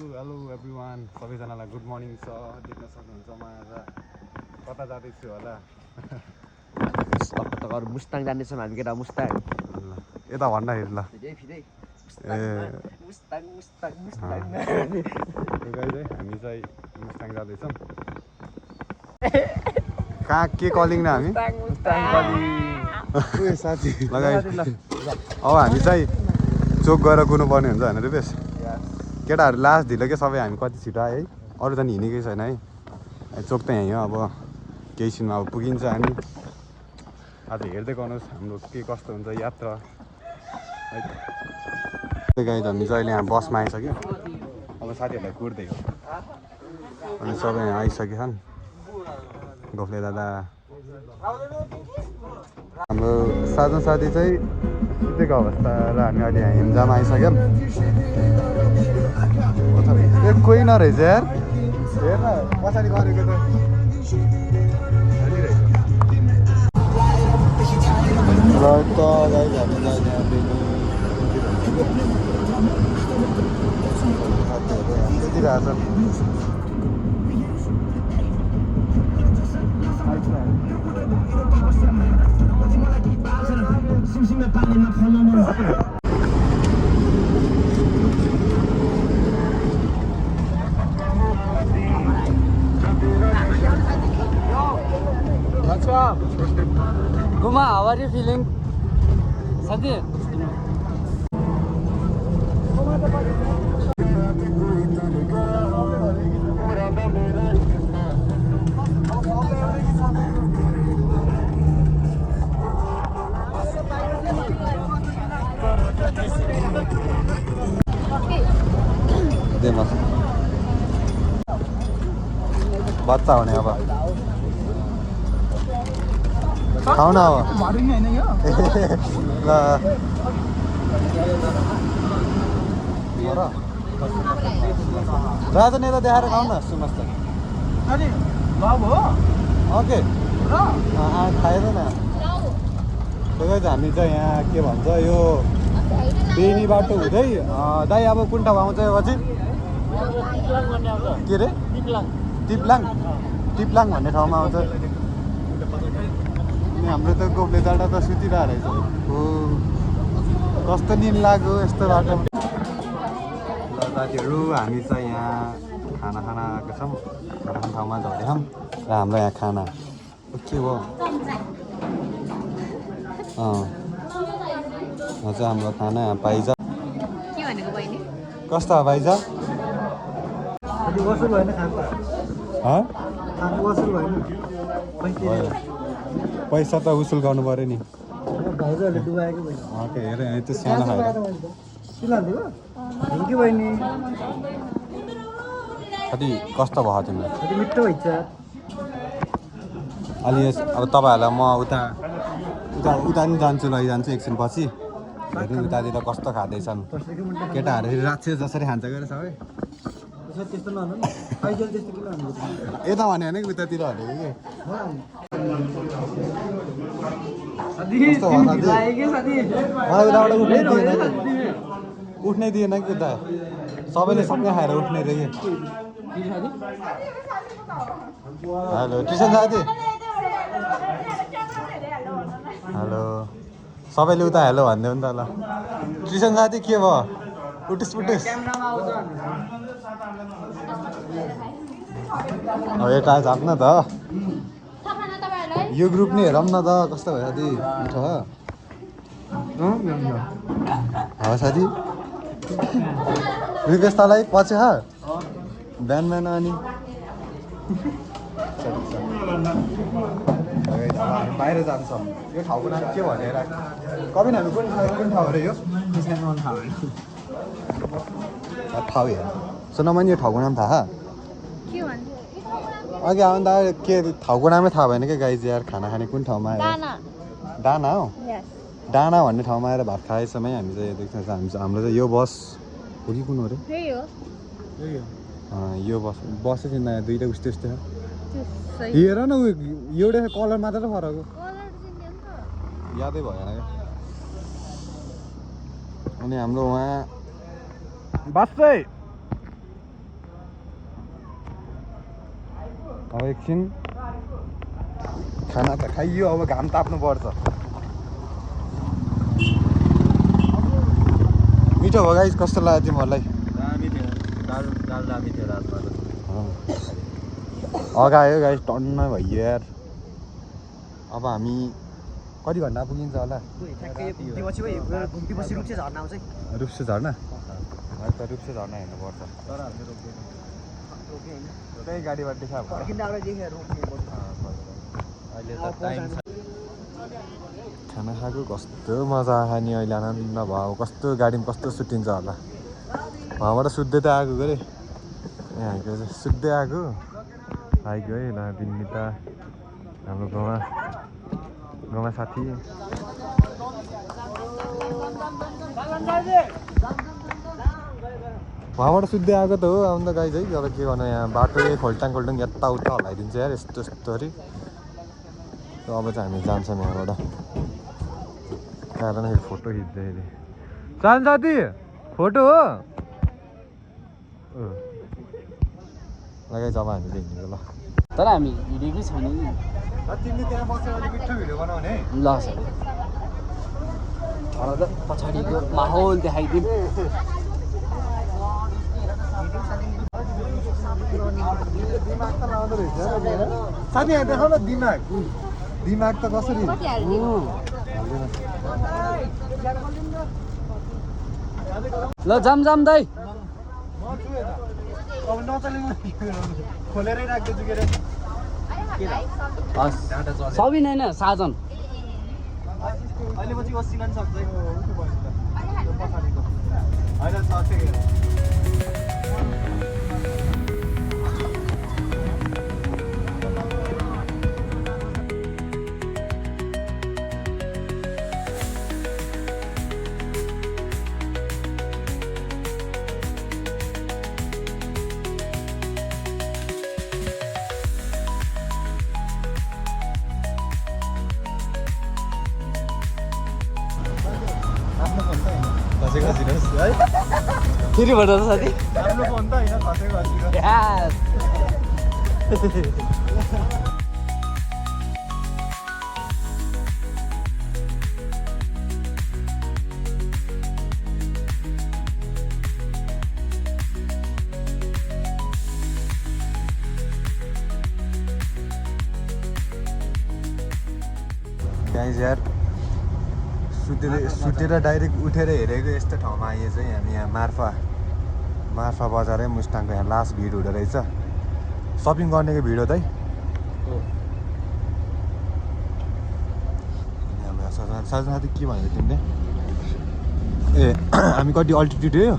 Hello everyone सबैजनालाई good morning छ देख्न सक्नुहुन्छ म आज कता जाँदैछु होला अरू मुस्ताङ जाँदैछौँ हामी केटा मुस्ताङ यता भन्दाखेरि ल हामी चाहिँ मुस्ताङ जाँदैछौँ कहाँ के कलिङ न हामी साथी लगाइ अब हामी चाहिँ चोक गएर कुर्नुपर्ने हुन्छ होइन रुपेश केटाहरू लास्ट ढिलो के सबै हामी कति छिटो आयो है अरू त हिँडेकै छैन है चोक त यहीँ हो अब केही छिनमा अब पुगिन्छ हामी आज हेर्दै गर्नुहोस् हाम्रो के कस्तो हुन्छ यात्रा गाइज हामी चाहिँ अहिले यहाँ बसमा आइसक्यो अब साथीहरूलाई कुर्दै हो अनि सबै यहाँ आइसके छन् गोफले दादा हाम्रो साथी चाहिँ सुतेको अवस्था र हामी अहिले यहाँ हिमजामा आइसक्यौँ कोही नरहेछ यार हेर न पछाडि गरेको त Guma, how are you feeling? Sadi? बच्चा हुने अब खाऊ न अब ल राजन यता देखाएर खाऊ न सुन्नुहोस् ओके खाएन त्यही त हामी चाहिँ यहाँ के भन्छ यो बेनी बाटो हुँदै दाइ अब कुन ठाउँ आउँछ यो चाहिँ के अरे टिप्लाङ भन्ने ठाउँमा आउँछ हाम्रो त गोफले दाडा त सुतिरहेको रहेछ हो कस्तो निन लाग्यो यस्तो बाटो ल साथीहरू हामी चाहिँ यहाँ खाना आएको छौँ खाना खाने ठाउँमा झरेछौँ र हाम्रो यहाँ खाना के हो चाहिँ हाम्रो खाना यहाँ पाइन्छ कस्तो पाइन्छ पैसा त उसुल गर्नु पऱ्यो नि हेर त्यो सानो खाएर कति कस्तो भयो तिमीलाई मिठो भइन्छ अलि अब तपाईँहरूलाई म उता नि जान्छु लैजान्छु एकछिन पछि हेर्नु उतातिर कस्तो खाँदैछन् केटाहरू राक्षस जसरी खान्छ गएर सबै यता भन्यो भने उतातिर भनेको उठ्नै दिएन कि उता सबैले सँगै खाएर उठ्ने रे हेलो ट्युसन साथी हेलो सबैले उता हेलो भनिदियो नि त ल ट्युसन साथी के भयो उठिस अब यता झाप्न त यो ग्रुप नि हेरौँ न त कस्तो भयो साथी मिठो हो साथी रिक्वेस्ट तलाई पछि बिहान अनि बाहिर जान्छौँ यो ठाउँको नाम के भनेर कविन हामी कुन ठाउँ अरे यो ठाउँ हेर सुन मैले यो ठाउँको नाम थाहा अघि आउँदा के ठाउँको नामै थाहा भएन क्या गाइज यार खाना खाने कुन ठाउँमा आयो डाना हो डाना भन्ने ठाउँमा आएर भात खाएछौँ है हामी चाहिँ देख्न हाम्रो चाहिँ यो बस हो कि कुन हो अरे यो बस चाहिँ नयाँ दुईवटा उस्तै हेर न एउटा कलर मात्र त फरक हो यादै भएन क्या अनि हाम्रो उहाँ बस चाहिँ अब एकछिन खाना त खाइयो, अब घाम ताप्नु पर्छ। मिठो भयो गाइस, कस्तो लाग्यो तिमीहरूलाई? दामी थियो, दाल दामी थियो रातमा त। अगायो गाइस, टन्न भइयो यार। अब हामी कति घन्टा पुगिन्छ होला? रुप्से झर्ना? अहिले त रुप्से झर्ना हेर्नुपर्छ। तर हामीले रोक्दैन। त्यही गाडीबाट देखा अहिले त टाइम छ। खाना खाएको कस्तो मजा आयो नि अहिले, आनन्द भयो। कस्तो गाडीमा कस्तो सुटिन्छ होला। वहाँबाट सुत्दै त आएको गरे, यहाँ आएको चाहिँ सुत्दै आएको आइगयो है। ल बिन्निता हाम्रो गाउँमा साथी। वहाँबाट सुत्दै आएको त हो, आउनु त गाइज है। तर के गर्नु, यहाँ बाटो खोल्टाङ यताउता हल्लाइदिन्छ यार, यस्तो यस्तोहरू। अब चाहिँ हामी जान्छौँ यहाँबाट। कारण फेरि फोटो खिच्दाखेरि चाल साथी फोटो हो लगाइ। जब हामीले हिँडेको ल, तर हामी हिँडेकै छैन नि। तिमीले त्यहाँ बसेर अलिक मिठो भिडियो बनाउने। ल सर पछाडिको माहौल देखाइदिउँ। दिमाग त लाउँदो रहेछ साथी, यहाँ देखाउ न दिमाग त कसरी। ल जाम दाइ। अब नचलेको खोलेरै राख्दैछु के अरे। हस् सबिन होइन साजन। अहिले पछि वसिन सक्छ होइन सक्छ। फेरि भन त साथी। आफ्नो फोन त होइन, खसेको खसेको। गाइज यार, सुतेर डाइरेक्ट उठेर हेरेको यस्तो ठाउँमा आइए चाहिँ हामी यहाँ मार्फा बजारै मुस्ताङको यहाँ लास्ट भिड हुँदो रहेछ। सपिङ गर्नेको भिड हो त है। साथी के भनेको तिमीले? ए हामी कति अल्टिट्युड हो?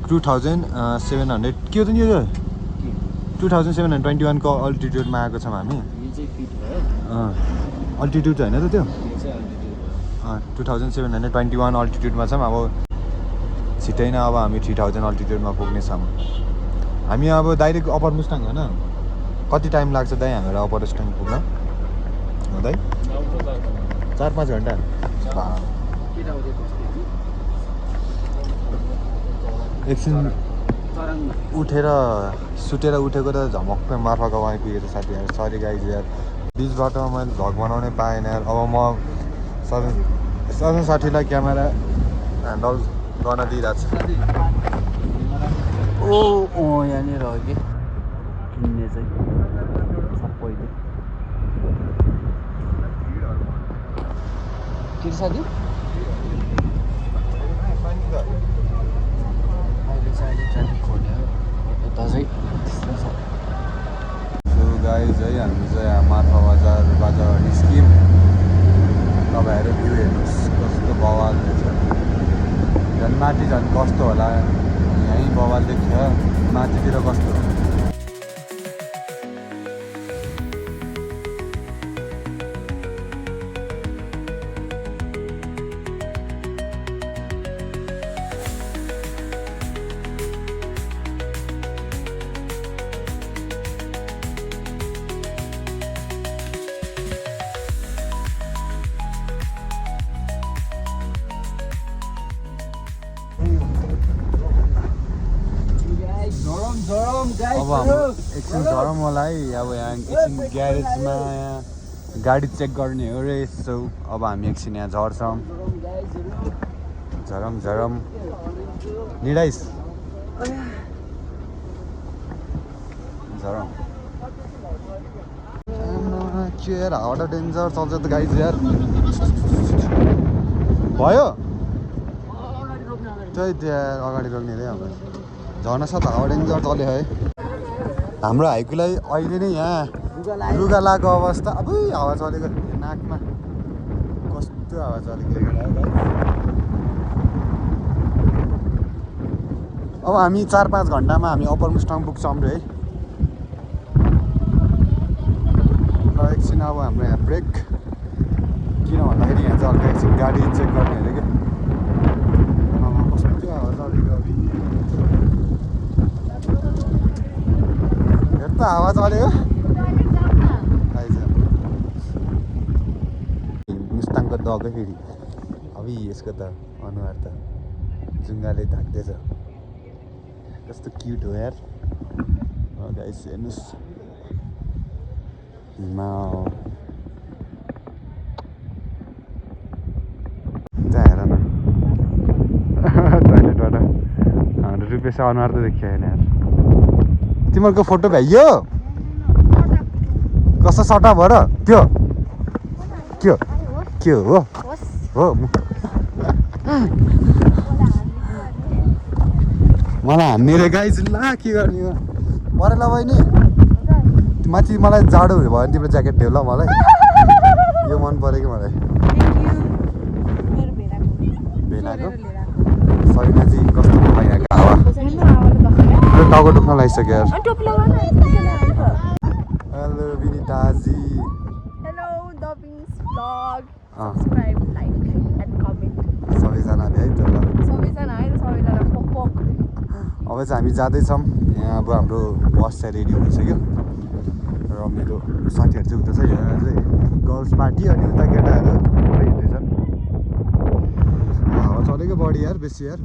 2700 के हो त नि यो? 2721 को अल्टिट्युडमा आएको छौँ हामी। अल्टिट्युड होइन त त्यो? 2721 अल्टिट्युडमा छौँ। अब छिट्टै नै अब हामी 3000 अल्टिट्युडमा पुग्नेछौँ। हामी अब डाइरेक्ट अप्पर मुस्ताङ होइन, कति टाइम लाग्छ दाइ हामीलाई अप्पर मुस्ताङ पुग्न? दाइ 4-5 घन्टा। एकछिन उठेर सुतेर उठेको त झमक्कै मार्फा गाउँ आइपुगेको छ साथीहरू। सरी गाइज यार, बिच बाटोमा मैले भ्लग बनाउनै पाएन यार। अब म सबै साथीलाई क्यामेरा ह्यान्डल गर्न दिइरहेको छु। यहाँनिर हो कि किन्ने चाहिँ सबैले के साथी? अहिले चाहिँ ट्राफिक खोल्यो यता चाहिँ। सो गाइज है, हामी चाहिँ यहाँ मार्फा बजारबाट निस्क्यौँ। तपाईँहरू भ्यू हेर्नुहोस् कस्तो बवाल रहेछ। झन् माथि झन् कस्तो होला, यहीँ बवाल देखियो, माथितिर कस्तो। अब हाम्रो एकछिन झरम होला है अब यहाँ एकछिन ग्यारेजमा यहाँ गाडी चेक गर्ने हो रे सो अब हामी एकछिन यहाँ झर्छौँ झरम झरम निडाइस झरम के यार हावा त डेन्जर चल्छ त गाइज यार भयो त्यही त्यहाँ अगाडि रोक्ने रे अब झर्न सक्छ हावा डेन्जर चल्यो है हाम्रो हाइकुलाई अहिले नै यहाँ लुगा लगाएको अवस्था अब हावा चलेको नाकमा कस्तो हावा चलेको अब हामी 4-5 घन्टामा हामी अप्पर मुस्ताङ पुग्छौँ रे है र एकछिन अब हाम्रो यहाँ ब्रेक किन भन्दाखेरि यहाँ चाहिँ अर्को एकछिन गाडी चेक गर्ने अरे क्या कस्तो हावा चलेको हेर त हावा चलेको मुस्ताङको दगै फेरि अब यसको त अनुहार त जुङ्गाले ढाक्दैछ कस्तो क्युट हो यार गाइस हेर्नुहोस् त्यहाँ हेर न टोइलेटबाट हाम्रो रुपेश अनुहार त देखियो होइन यार तिमीहरूको फोटो भ्याइयो कस्तो सटा भएर त्यो के हो मलाई हान्ने रे गाइज ला के गर्ने हो परेला बहिनी माथि मलाई जाडो भयो भने तिम्रो ज्याकेट थियो ल मलाई यो मन पऱ्यो कि मलाई भेनाको सैना चाहिँ कस्तो भइरहेको हावा टाउको दुख्न लागिसक्यो यार hello विनिताजी Hello, Dobbins vlog. Subscribe, like, and comment. सबैजनाले है त ल सबैजना है सबैजना पोक पोक अब चाहिँ हामी जाँदैछौँ यहाँ अब हाम्रो बस चाहिँ रेडी भइसक्यो र मेरो साथीहरू चाहिँ उता छ यहाँ चाहिँ गर्ल्स पार्टी अनि उता केटाहरू हिँड्दैछन् हावा चलेको बढी यार बेसी यार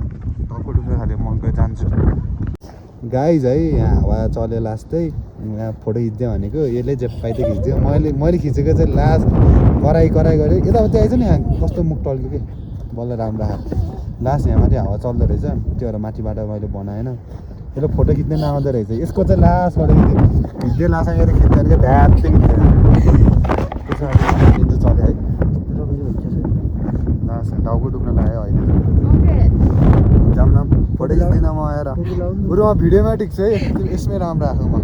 टाउको डुब्न थाल्यो म गएर जान्छु गाइज है यहाँ हावा चल्यो लास्टै यहाँ फोटो खिच्दै भनेको यसले जे पाइदै खिच्दियो मैले खिचेको चाहिँ लास्ट कराई गरेँ यताउति आइज नि यहाँ कस्तो मुख टल्क्यो कि बल्ल राम्रो हात लास्ट यहाँ माथि हावा चल्दो रहेछ त्यो भएर माथिबाट मैले बनाएन यसले फोटो खिच्नै नआउँदो रहेछ यसको चाहिँ लास्ट फोटो खिच्दै लास्ट मेरो खिच्दैन भ्याटिङ चल्यो है लास्ट टाउको डुब्न लाग्यो अहिले जाम फोटो खिच्दिनँ म आएर बरु म भिडियोमा ठिक छ है यसमै राम्रो आएको म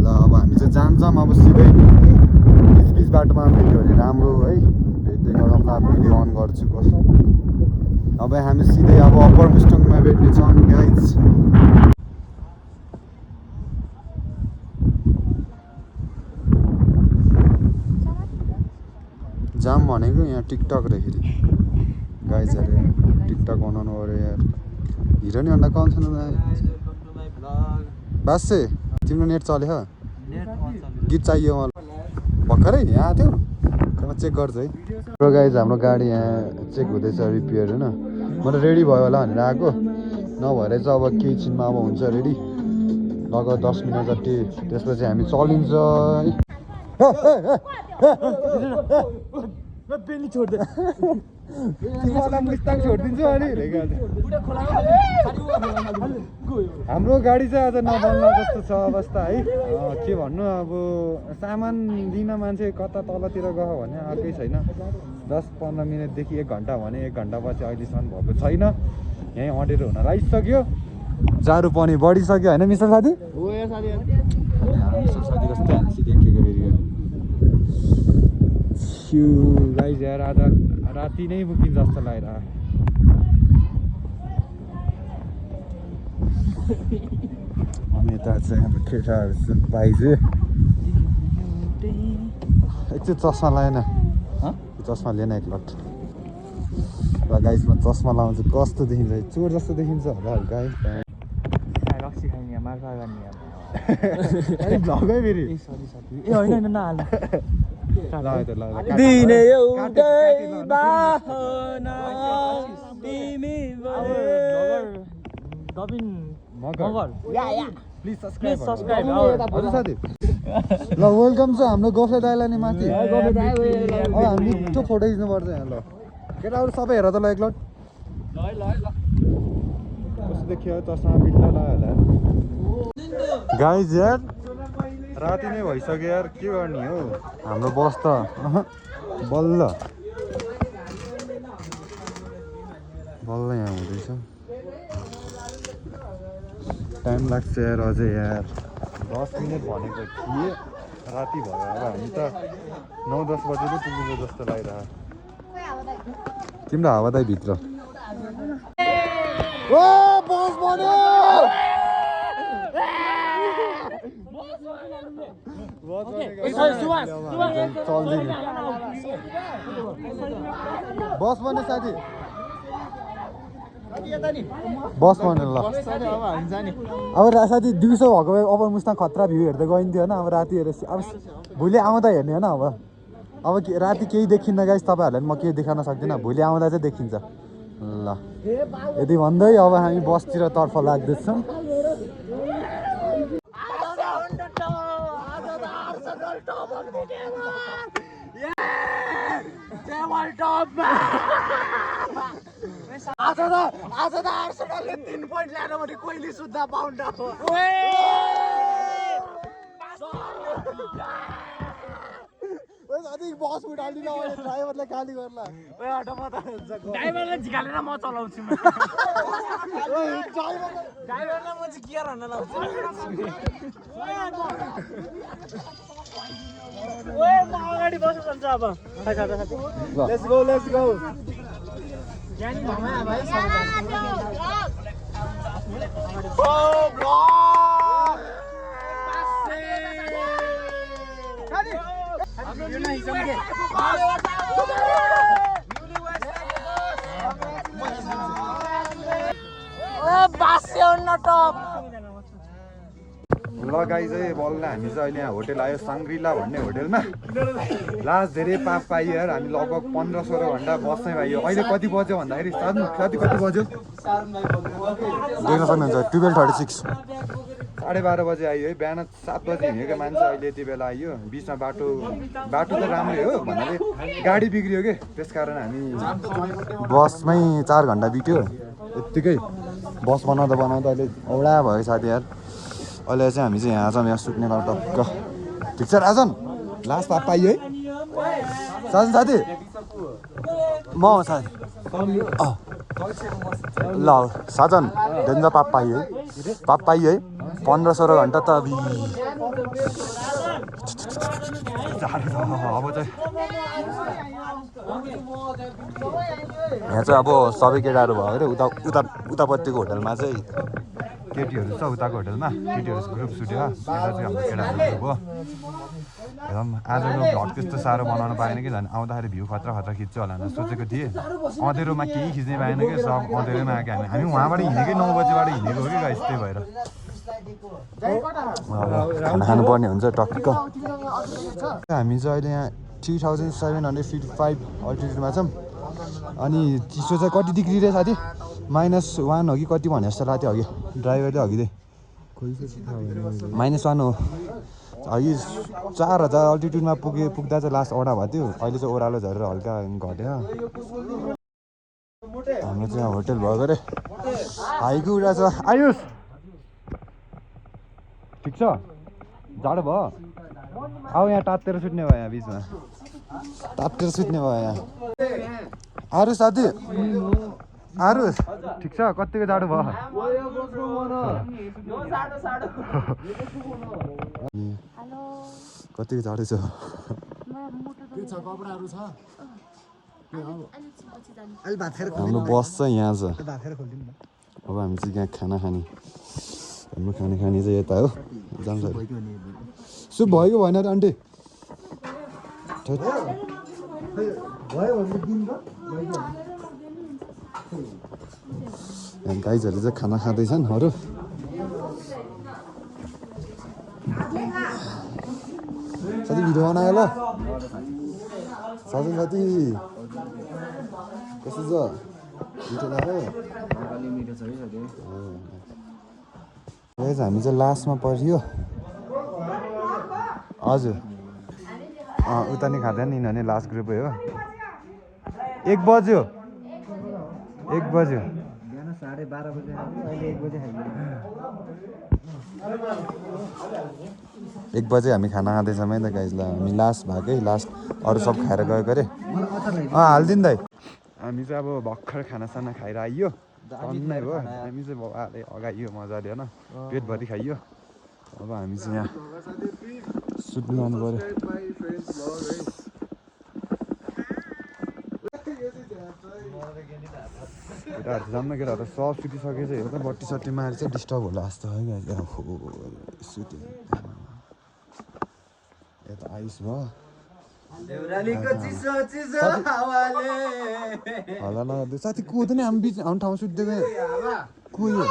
ल अब हामी चाहिँ जान्छौँ अब सिधै बिच बाटोमा भेट्यो भने राम्रो है भेट्दै गरौँ ल भिडियो अन गर्छु कस्तो अब हामी सिधै अब अप्पर मुस्ताङमा भेट्नेछौँ गाइज जाम भनेको यहाँ टिकटक रे फेरि गाइजहरू टिकटक बनाउनु पऱ्यो यार हिरो नि अन्डा कम छैन बासे तिम्रो नेट चल्यो गीत चाहियो मलाई भर्खरै यहाँ थियो म चेक गर्छु है र गाइज हाम्रो गाडी यहाँ चेक हुँदैछ रिपेयर होइन म त रेडी भयो होला भनेर आएको नभएर चाहिँ अब केही छिनमा अब हुन्छ रेडी लगभग 10 मिनट जति त्यसपछि हामी चलिन्छ छोडिदिन्छु अनि हाम्रो गाडी चाहिँ आज नबल्न जस्तो छ अवस्था है के भन्नु अब सामान दिन मान्छे कता तलतिर गयो भने अर्कै छैन 10-15 मिनटदेखि 1 घन्टा भने 1 घन्टापछि अहिलेसम्म भएको छैन यहीँ अँडेर हुन लागिसक्यो जाडो पनि बढिसक्यो होइन मिस्टर साथी मिस्टर साथी कस्तो हान्सी देखेको फेरि गाइज यार आज राति नै बुकिन्छ जस्तो लागिरहेको अनि यता चाहिँ हाम्रो केटाहरू चाहिँ पाइजे एकचोटि चस्मा लगाएन चस्मा लिएन एक लट र गाइजमा चस्मा लगाउँछ कस्तो देखिन्छ चोर जस्तो देखिन्छ होला हल्का है रक्सी खाने मार्फा गर्ने भगै फेरि ए होइन नहाल दिने एउटै बाहना तिमी दबिन मगर प्लिज सब्सक्राइब हजुर साथी ल वेलकम छ हाम्रो गोफले दाइलाई नि माथि अब हामी मिठो फोटो खिच्नुपर्छ यहाँ ल केटाहरू सबै हेर त ल एकलट कस्तो देखियो चस्मा बिल्ला लगायो गाइज यार राति नै भइसक्यो यार के गर्ने हो हाम्रो बस त बल्ल यहाँ हुँदैछ टाइम लाग्छ यार अझै यार 10 मिनट भनेको थिएँ राति भयो अब हामी त 9-10 बजेले पुग्नु जस्तो लागिरहेको तिम्रो हावादाई भित्र ओ बस बन्यो बस बन्यो साथी बस बन्यो ल अब साथी दिउँसो भएको भए अपर मुस्ताङ खतरा भ्यू हेर्दै गइन्थ्यो होइन अब राति हेरेर अब भोलि आउँदा हेर्ने होइन अब राति केही देखिन्न गाइस तपाईँहरूलाई म केही देखाउन सक्दिनँ भोलि आउँदा चाहिँ देखिन्छ ल यति भन्दै अब हामी बसतिर तर्फ लाग्दैछौँ आज त आर्सेनलले 3 पोइन्ट ल्याएर भने कोइली सुत्दा पाउन्ड साथी बस उठाल्दिन ड्राइभरले गाली गर्ला ड्राइभरले झिकालेर म चलाउँछु ड्राइभरलाई म चाहिँ गियर हान्न लाउँछु ओए म अगाडि बस्नु पर्छ अब लेट्स गो जानी भमा भाइ ओ ब्लॉग हाम्रो यो नै जम्के ओ बास्यो न टप ल गाइज बल्ल हामी चाहिँ अहिले यहाँ होटेल आयो साङ्ग्रिला भन्ने होटेलमा लास्ट धेरै पाप पाइयो यार हामी लगभग 15-16 घन्टा बस्नै पाइयो अहिले कति बज्यो भन्दाखेरि कति बज्यो देख्न सक्नुहुन्छ 12:36 12:30 बजे आयो है बिहान 7 बजे हिँडेको मान्छे अहिले यति बेला आइयो बिचमा बाटो त राम्रै हो भन्नाले गाडी बिग्रियो कि त्यस कारण हामी बसमै 4 घन्टा बित्यो यत्तिकै बस बनाउँदा अहिले औडा भयो साथी यार अहिले चाहिँ हामी चाहिँ यहाँ छौँ यहाँ सुत्ने ठाउँ टक्क ठिक छ राजन लास्ट पाप पाइयो है साथी म साथी ल साजन डेन्जर पाप पाइयो है 15-16 घन्टा त अब चाहिँ यहाँ चाहिँ अब सबै केटाहरू भयो अरे उतापट्टिको होटलमा चाहिँ केटीहरू छ उताको होटलमा केटीहरू ग्रुप सुट्यो यता चाहिँ हाम्रो केटाहरू ग्रुप हो एकदम आजको भ्लग त्यस्तो साह्रो बनाउन पाएन कि झन् आउँदाखेरि भ्यू खतरा खिच्छु होला भनेर सोचेको थिएँ अँधेरोमा केही खिच्नै पाएन कि सब अँधेरोमा आएको हामी वहाँबाट हिँडेकै 9 बजीबाट हिँडेको हो कि गाइस त्यही भएर खाना खानुपर्ने हुन्छ टक्क हामी चाहिँ अहिले यहाँ 3755 अल्टिट्युडमा छौँ अनि चिसो चाहिँ कति डिग्री रे साथी -1 हो कि कति भने जस्तो लाग्थ्यो अघि ड्राइभरले अघि -1 हो अघि 4000 अल्टिट्युडमा पुग्दा चाहिँ लास्ट ओडा भएको थियो अहिले चाहिँ ओह्रालो झरेर हल्का घट्यो हाम्रो चाहिँ होटेल भएको अरे हाइको उडा छ आयुष ठिक छ जाडो भयो अब यहाँ टाटेर सुत्ने भयो यहाँ बिचमा टाटेर सुत्ने भयो यहाँ आरुष साथी आरुष ठिक छ कतिको जाडो भयो कतिको जाडो छ हाम्रो बस चाहिँ यहाँ छ अब हामी चाहिँ यहाँ खाना खाने हाम्रो खाना खाने चाहिँ यता हो जान्छ सुप भएको भएन त आन्टी गाइजहरूले चाहिँ खाना खाँदैछन् अरू साथी भिडियो बनायो ल साथी कस्तो छ मिठो लाग्यो गाइज हामी चाहिँ लास्टमा परियो हजुर उता नि खाँदैन नि यिनीहरू लास्ट ग्रुपै हो 1 बज्यो 1 बज्यो बिहान 12:30 बजे अहिले 1 बजे खाइयो 1 बजे हामी खाना खाँदैछौँ है त गाइजलाई हामी लास्ट भएकै लास्ट अरू सब खाएर गएको अरे हालिदिनु दाइ हामी चाहिँ अब भर्खर खानासाना खाएर आइयो टन्नै भयो हामी चाहिँ अगाइयो मजाले होइन पेटभरि खाइयो अब हामी चाहिँ यहाँ सुत्नु जानु पऱ्यो केटाहरू जान्न केटाहरू सब सुतिसकेको छ हेर्दा बत्ती सट्टी मारेर चाहिँ डिस्टर्ब होला जस्तो है गाइज सुत्यो यता आइस भयो होला ल साथी कुद्यो नि हामी बिच हाम्रो ठाउँमा सुत्दिएको कुद्यो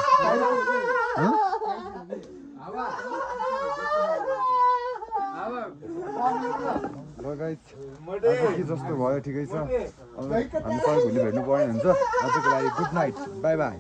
ल गाइज के जस्तो भयो ठिकै छ हामी सबै भोलि भेट्नु पर्ने हुन्छ आजको लागि गुड नाइट बाई बाई